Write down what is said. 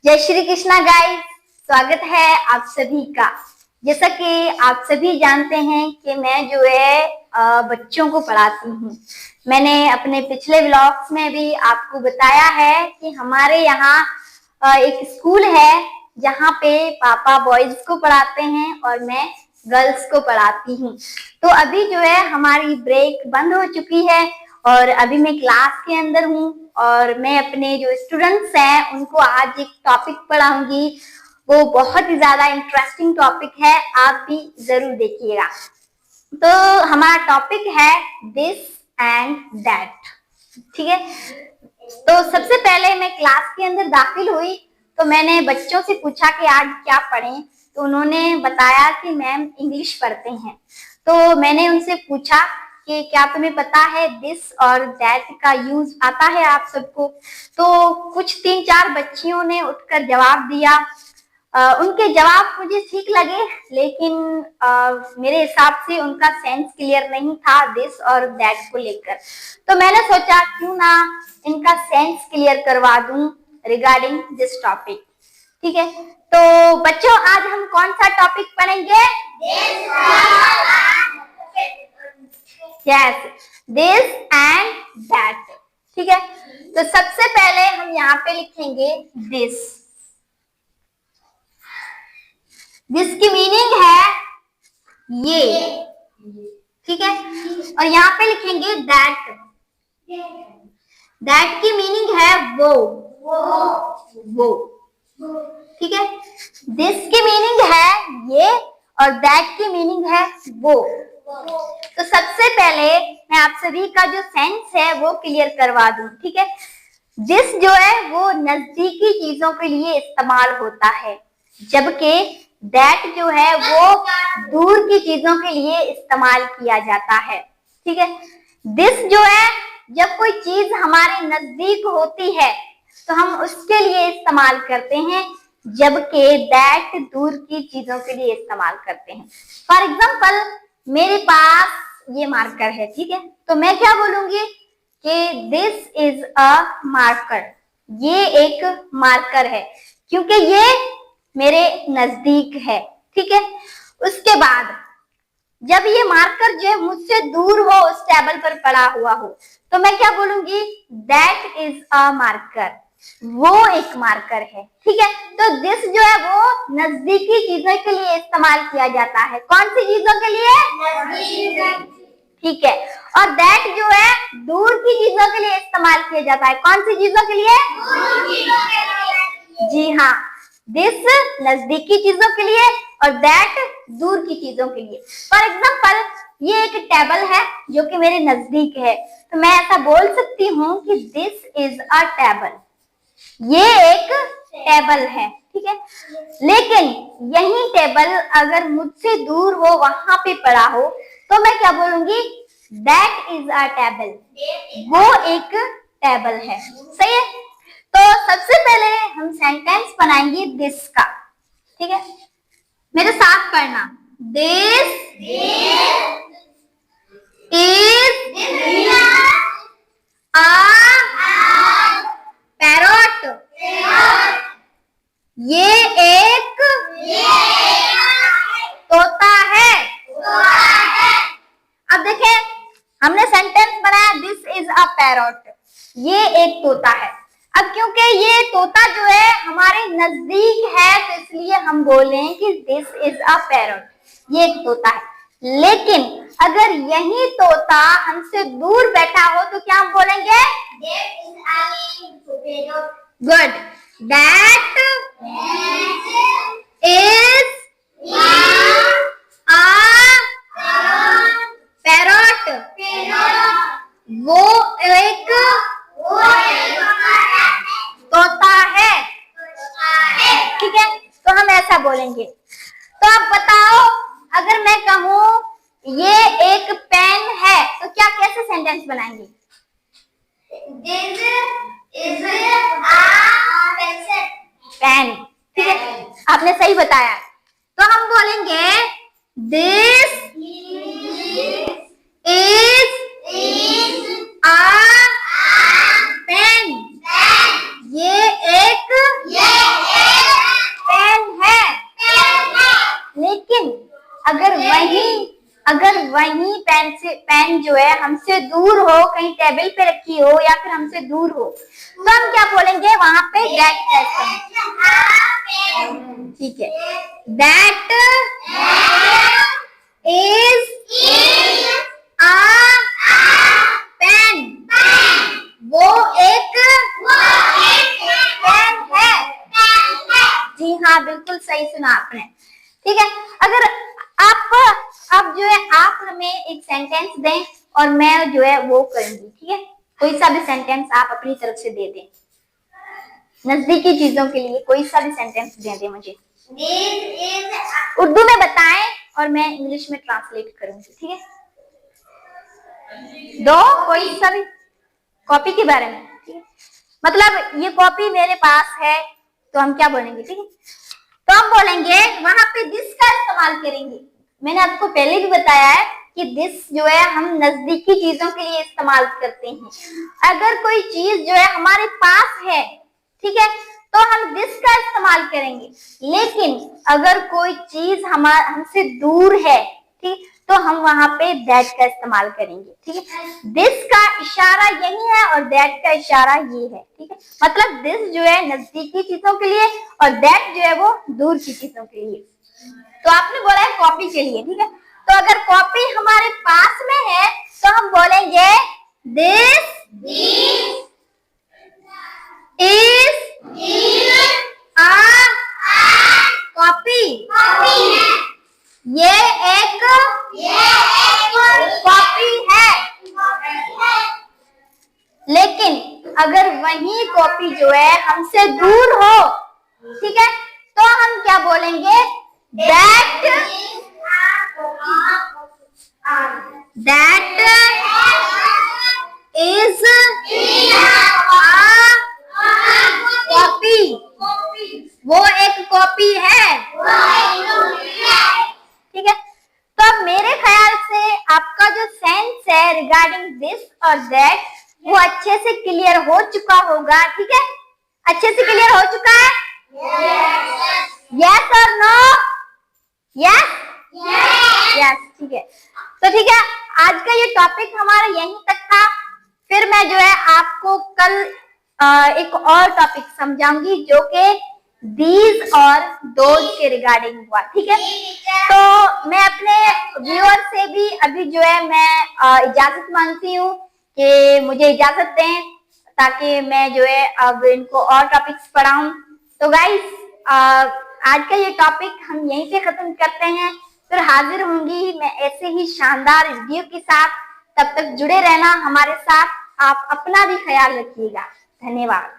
जय श्री कृष्णा गाइस, स्वागत है आप सभी का। जैसा कि आप सभी जानते हैं कि मैं जो है बच्चों को पढ़ाती हूँ। मैंने अपने पिछले व्लॉग्स में भी आपको बताया है कि हमारे यहाँ एक स्कूल है जहाँ पे पापा बॉयज को पढ़ाते हैं और मैं गर्ल्स को पढ़ाती हूँ। तो अभी जो है हमारी ब्रेक बंद हो चुकी है और अभी मैं क्लास के अंदर हूँ और मैं अपने जो स्टूडेंट्स हैं उनको आज एक टॉपिक पढ़ाऊंगी। वो बहुत ही ज्यादा इंटरेस्टिंग टॉपिक है, आप भी जरूर देखिएगा। तो हमारा टॉपिक है दिस एंड दैट, ठीक है। तो सबसे पहले मैं क्लास के अंदर दाखिल हुई तो मैंने बच्चों से पूछा कि आज क्या पढ़ें, तो उन्होंने बताया कि मैम इंग्लिश पढ़ते हैं। तो मैंने उनसे पूछा कि क्या तुम्हें पता है दिस और दैट का यूज आता है आप सबको। तो कुछ 3-4 बच्चियों ने उठकर जवाब दिया। उनके जवाब मुझे ठीक लगे, लेकिन मेरे हिसाब से उनका सेंस क्लियर नहीं था दिस और दैट को लेकर। तो मैंने सोचा क्यों ना इनका सेंस क्लियर करवा दूं रिगार्डिंग दिस टॉपिक, ठीक है। तो बच्चों आज हम कौन सा टॉपिक पढ़ेंगे? यस, दिस एंड दैट, ठीक है। तो सबसे पहले हम यहाँ पे लिखेंगे दिस। दिस की मीनिंग है ये, ठीक है। और यहाँ पे लिखेंगे दैट। दैट की मीनिंग है वो, ठीक है। दिस की मीनिंग है ये और दैट की मीनिंग है वो। तो सबसे पहले मैं आप सभी का जो सेंस है वो क्लियर करवा दूं, ठीक है। दिस जो है वो नजदीकी चीजों के लिए इस्तेमाल होता है, जबकि दैट जो है वो दूर की चीजों के लिए इस्तेमाल किया जाता है, ठीक है। दिस जो है जब कोई चीज हमारे नजदीक होती है तो हम उसके लिए इस्तेमाल करते हैं, जबकि दैट दूर की चीजों के लिए इस्तेमाल करते हैं। फॉर एग्जाम्पल मेरे पास ये मार्कर है, ठीक है। तो मैं क्या बोलूंगी कि दिस इज अ मार्कर। ये एक मार्कर है क्योंकि ये मेरे नजदीक है, ठीक है। उसके बाद जब ये मार्कर जो है मुझसे दूर हो, उस टेबल पर पड़ा हुआ हो, तो मैं क्या बोलूंगी? That is a marker. वो एक मार्कर है, ठीक है। तो दिस जो है वो नजदीकी चीजों के लिए इस्तेमाल किया जाता है। कौन सी चीजों के लिए? ठीक है। और दैट जो है दूर की चीजों के लिए इस्तेमाल किया जाता है। कौन सी चीजों के लिए? जी हाँ, दिस नजदीकी चीजों के लिए और दैट दूर की चीजों के लिए। फॉर एग्जाम्पल ये एक टेबल है जो कि मेरे नजदीक है, तो मैं ऐसा बोल सकती हूँ कि दिस इज अ टेबल। ये एक टेबल है, ठीक है। लेकिन यही टेबल अगर मुझसे दूर हो, वहां पे पड़ा हो, तो मैं क्या बोलूंगी? That is a table. वो एक टेबल है, सही है। तो सबसे पहले हम सेंटेंस बनाएंगे दिस का, ठीक है। मेरे साथ पढ़ना। This is a parrot. ये एक तोता है। अब देखें, हमने सेंटेंस बनाया दिस इज अ पैरोट। ये एक तोता है। अब क्योंकि ये तोता जो है हमारे नजदीक है, तो इसलिए हम बोल रहे हैं कि दिस इज अ पैरोट। ये एक तोता है। लेकिन अगर यही तोता हमसे दूर बैठा हो तो क्या हम बोलेंगे? Good. That is a parrot. वो एक तोता है, ठीक है। तो हम ऐसा बोलेंगे। तो आप बताओ, अगर मैं कहूं ये एक पेन है, तो क्या कैसे सेंटेंस बनाएंगे? पेन, ठीक है। आपने सही बताया। तो हम बोलेंगे दिस इज अ पेन। ये एक वही पेन जो है हमसे दूर हो, कहीं टेबल पे रखी हो या फिर हमसे दूर हो, तो हम क्या बोलेंगे वहां पे दैट का इस्तेमाल। ठीक है, दैट इज अ पेन, वो एक पेन है। जी हाँ, बिल्कुल सही सुना आपने। ठीक है, अगर आप जो है आप हमें एक सेंटेंस दें और मैं जो है वो करूंगी। ठीक है, कोई सा भी सेंटेंस आप अपनी तरफ से दे दें, नजदीकी चीजों के लिए कोई सा भी सेंटेंस दे दें मुझे। उर्दू में बताएं और मैं इंग्लिश में ट्रांसलेट करूंगी। ठीक है, दो कोई सा भी कॉपी के बारे में। ठीक है, मतलब ये कॉपी मेरे पास है तो हम क्या बोलेंगे। ठीक है, तो हम बोलेंगे वहां पे दिस का इस्तेमाल करेंगे। मैंने आपको पहले भी बताया है कि दिस जो है हम नजदीकी चीजों के लिए इस्तेमाल करते हैं। अगर कोई चीज जो है हमारे पास है, ठीक है, तो हम दिस का इस्तेमाल करेंगे। लेकिन अगर कोई चीज हमसे दूर है, ठीक, तो हम वहां पे दैट का इस्तेमाल करेंगे। ठीक है, दिस का इशारा यही है और दैट का इशारा ये है। ठीक है, मतलब दिस जो है नजदीकी चीजों के लिए और दैट जो है वो दूर की चीजों के लिए। तो आपने बोला है कॉपी के लिए। ठीक है, तो अगर कॉपी हमारे पास में है तो हम बोलेंगे दिस इज अ कॉपी, ये एक कॉपी है। लेकिन अगर वही कॉपी जो है हमसे दूर हो, ठीक है, तो हम क्या बोलेंगे दैट इज कॉपी, वो एक कॉपी है। ठीक है, तो अब मेरे ख्याल से आपका जो सेंस है रिगार्डिंग दिस और दैट वो अच्छे से क्लियर हो चुका होगा। ठीक है, अच्छे से क्लियर हो चुका है। यस और नो? Yes yes. ठीक है, तो ठीक है, आज का ये टॉपिक हमारा यहीं तक था। फिर मैं जो है आपको कल एक और टॉपिक समझाऊंगी जो कि दीज और दोज के रिगार्डिंग हुआ। ठीक है, तो मैं अपने व्यूअर से भी अभी जो है मैं इजाजत मांगती हूँ कि मुझे इजाजत दें ताकि मैं जो है अब इनको और टॉपिक्स पढ़ाऊं। तो गाइस आज का ये टॉपिक हम यहीं पे खत्म करते हैं। फिर हाजिर होंगी मैं ऐसे ही शानदार वीडियो के साथ। तब तक जुड़े रहना हमारे साथ। आप अपना भी ख्याल रखिएगा। धन्यवाद।